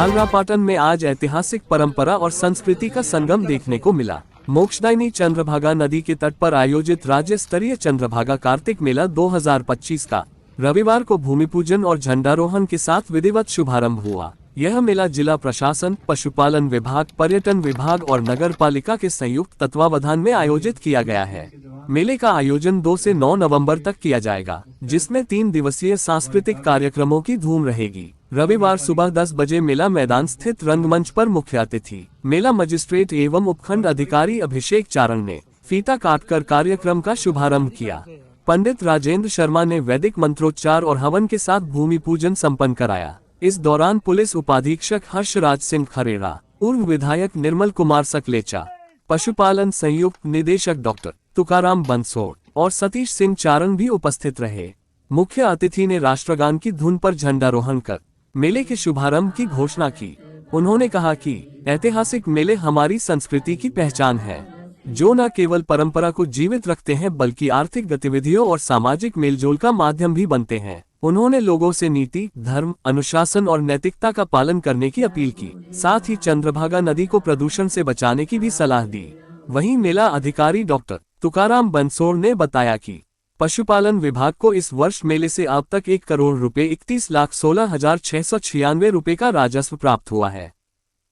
झालरापाटन में आज ऐतिहासिक परंपरा और संस्कृति का संगम देखने को मिला। मोक्षदायिनी चंद्रभागा नदी के तट पर आयोजित राज्य स्तरीय चंद्रभागा कार्तिक मेला 2025 का रविवार को भूमि पूजन और झंडारोहण के साथ विधिवत शुभारंभ हुआ। यह मेला जिला प्रशासन, पशुपालन विभाग, पर्यटन विभाग और नगर पालिका के संयुक्त तत्वावधान में आयोजित किया गया है। मेले का आयोजन 2 से 9 नवंबर तक किया जाएगा, जिसमें 3 दिवसीय सांस्कृतिक कार्यक्रमों की धूम रहेगी। रविवार सुबह 10 बजे मेला मैदान स्थित रंगमंच पर मुख्य अतिथि मेला मजिस्ट्रेट एवं उपखंड अधिकारी अभिषेक चारण ने फीता काटकर कार्यक्रम का शुभारंभ किया। पंडित राजेंद्र शर्मा ने वैदिक मंत्रोच्चार और हवन के साथ भूमि पूजन संपन्न कराया। इस दौरान पुलिस उपाधीक्षक हर्षराज सिंह खरेरा, पूर्व विधायक निर्मल कुमार सकलेचा, पशुपालन संयुक्त निदेशक डॉक्टर तुकाराम बंसोड़ और सतीश सिंह चारण भी उपस्थित रहे। मुख्य अतिथि ने राष्ट्रगान की धुन पर झंडारोहण कर मेले के शुभारंभ की घोषणा की। उन्होंने कहा कि ऐतिहासिक मेले हमारी संस्कृति की पहचान है, जो न केवल परंपरा को जीवित रखते हैं बल्कि आर्थिक गतिविधियों और सामाजिक मेलजोल का माध्यम भी बनते हैं। उन्होंने लोगों से नीति, धर्म, अनुशासन और नैतिकता का पालन करने की अपील की। साथ ही चंद्रभागा नदी को प्रदूषण से बचाने की भी सलाह दी। वहीं मेला अधिकारी डॉक्टर तुकाराम बंसोड़ ने बताया कि पशुपालन विभाग को इस वर्ष मेले से अब तक 1 करोड़ रुपए 31,16,696 रुपए का राजस्व प्राप्त हुआ है।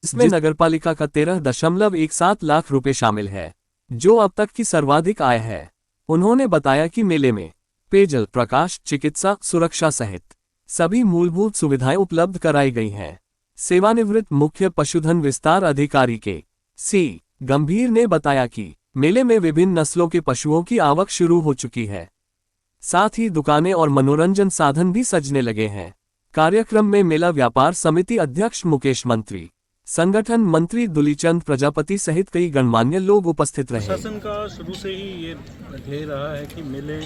इसमें नगरपालिका का 13.17 लाख रुपए शामिल है, जो अब तक की सर्वाधिक आय है। उन्होंने बताया कि मेले में पेयजल, प्रकाश, चिकित्सा, सुरक्षा सहित सभी मूलभूत सुविधाएं उपलब्ध कराई गई हैं। सेवानिवृत्त मुख्य पशुधन विस्तार अधिकारी के सी गंभीर ने बताया कि मेले में विभिन्न नस्लों के पशुओं की आवक शुरू हो चुकी है। साथ ही दुकानें और मनोरंजन साधन भी सजने लगे हैं। कार्यक्रम में मेला व्यापार समिति अध्यक्ष मुकेश मंत्री, संगठन मंत्री दुलीचंद प्रजापति सहित कई गणमान्य लोग उपस्थित रहे। प्रशासन का शुरू से ही ये ध्येय रहा है कि मेले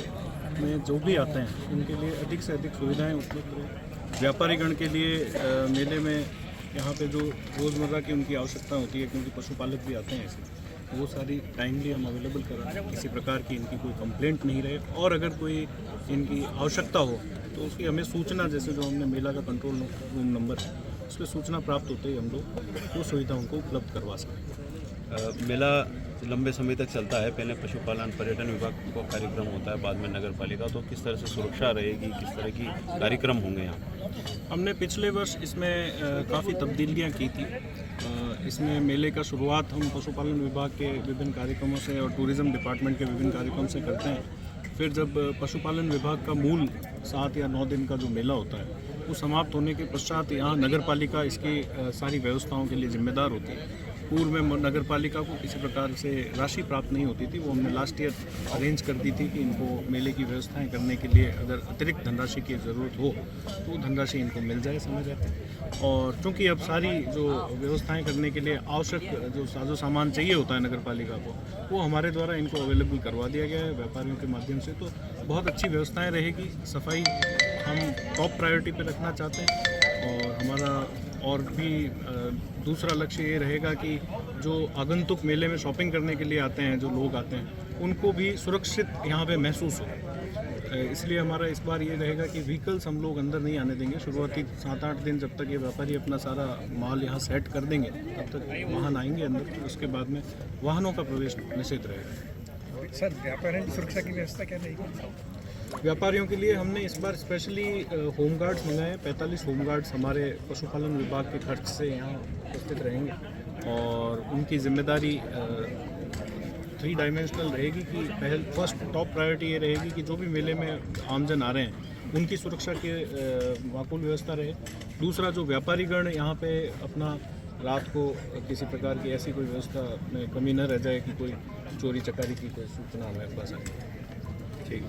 में जो भी आते हैं उनके लिए अधिक से अधिक सुविधाएं उपलब्ध रहे। व्यापारीगण के लिए मेले में यहाँ पे जो रोज़मर्रा की उनकी आवश्यकता होती है, क्योंकि पशुपालक भी आते हैं इसमें, वो सारी टाइमली हम अवेलेबल कराएं। किसी प्रकार की इनकी कोई कंप्लेंट नहीं रहे, और अगर कोई इनकी आवश्यकता हो तो उसकी हमें सूचना, जैसे जो हमने मेला का कंट्रोल रूम नंबर है उस पर सूचना प्राप्त होते ही हम लोग वो सुविधा उनको उपलब्ध करवा सकें। मेला लंबे समय तक चलता है। पहले पशुपालन पर्यटन विभाग को कार्यक्रम होता है, बाद में नगर पालिका। तो किस तरह से सुरक्षा रहेगी, किस तरह की कार्यक्रम होंगे यहाँ? हमने पिछले वर्ष इसमें काफ़ी तब्दीलियाँ की थी। इसमें मेले का शुरुआत हम पशुपालन विभाग के विभिन्न कार्यक्रमों से और टूरिज़्म डिपार्टमेंट के विभिन्न कार्यक्रम से करते हैं। फिर जब पशुपालन विभाग का मूल 7 या 9 दिन का जो मेला होता है वो समाप्त होने के पश्चात यहाँ नगर पालिका इसकी सारी व्यवस्थाओं के लिए जिम्मेदार होती है। पूर्व में नगर पालिका को किसी प्रकार से राशि प्राप्त नहीं होती थी, वो हमने लास्ट ईयर अरेंज कर दी थी कि इनको मेले की व्यवस्थाएं करने के लिए अगर अतिरिक्त धनराशि की ज़रूरत हो तो धनराशि इनको मिल जाए समय रहते। और चूँकि अब सारी जो व्यवस्थाएं करने के लिए आवश्यक जो साजो सामान चाहिए होता है नगर पालिका को, वो हमारे द्वारा इनको अवेलेबल करवा दिया गया है व्यापारियों के माध्यम से। तो बहुत अच्छी व्यवस्थाएँ रहेगी। सफाई हम टॉप प्रायोरिटी पर रखना चाहते हैं, और हमारा और भी दूसरा लक्ष्य ये रहेगा कि जो आगंतुक मेले में शॉपिंग करने के लिए आते हैं, जो लोग आते हैं, उनको भी सुरक्षित यहाँ पे महसूस हो। इसलिए हमारा इस बार ये रहेगा कि व्हीकल्स हम लोग अंदर नहीं आने देंगे। शुरुआती 7-8 दिन जब तक ये व्यापारी अपना सारा माल यहाँ सेट कर देंगे तब तक वाहन आएंगे अंदर, उसके बाद में वाहनों का प्रवेश निषेध रहेगा। सर, व्यापारियों की सुरक्षा की व्यवस्था क्या रहेगी? व्यापारियों के लिए हमने इस बार स्पेशली होमगार्ड्स मंगाए। 45 होमगार्ड्स हमारे पशुपालन विभाग के खर्च से यहाँ उपस्थित रहेंगे, और उनकी जिम्मेदारी 3 डायमेंशनल रहेगी कि फर्स्ट टॉप प्रायोरिटी ये रहेगी कि जो भी मेले में आमजन आ रहे हैं उनकी सुरक्षा की माकूल व्यवस्था रहे। दूसरा, जो व्यापारीगण यहाँ पे अपना रात को किसी प्रकार की ऐसी कोई व्यवस्था में कमी न रह जाए कि कोई चोरी चकारी की कोई सूचना हमारे पास आए। ठीक।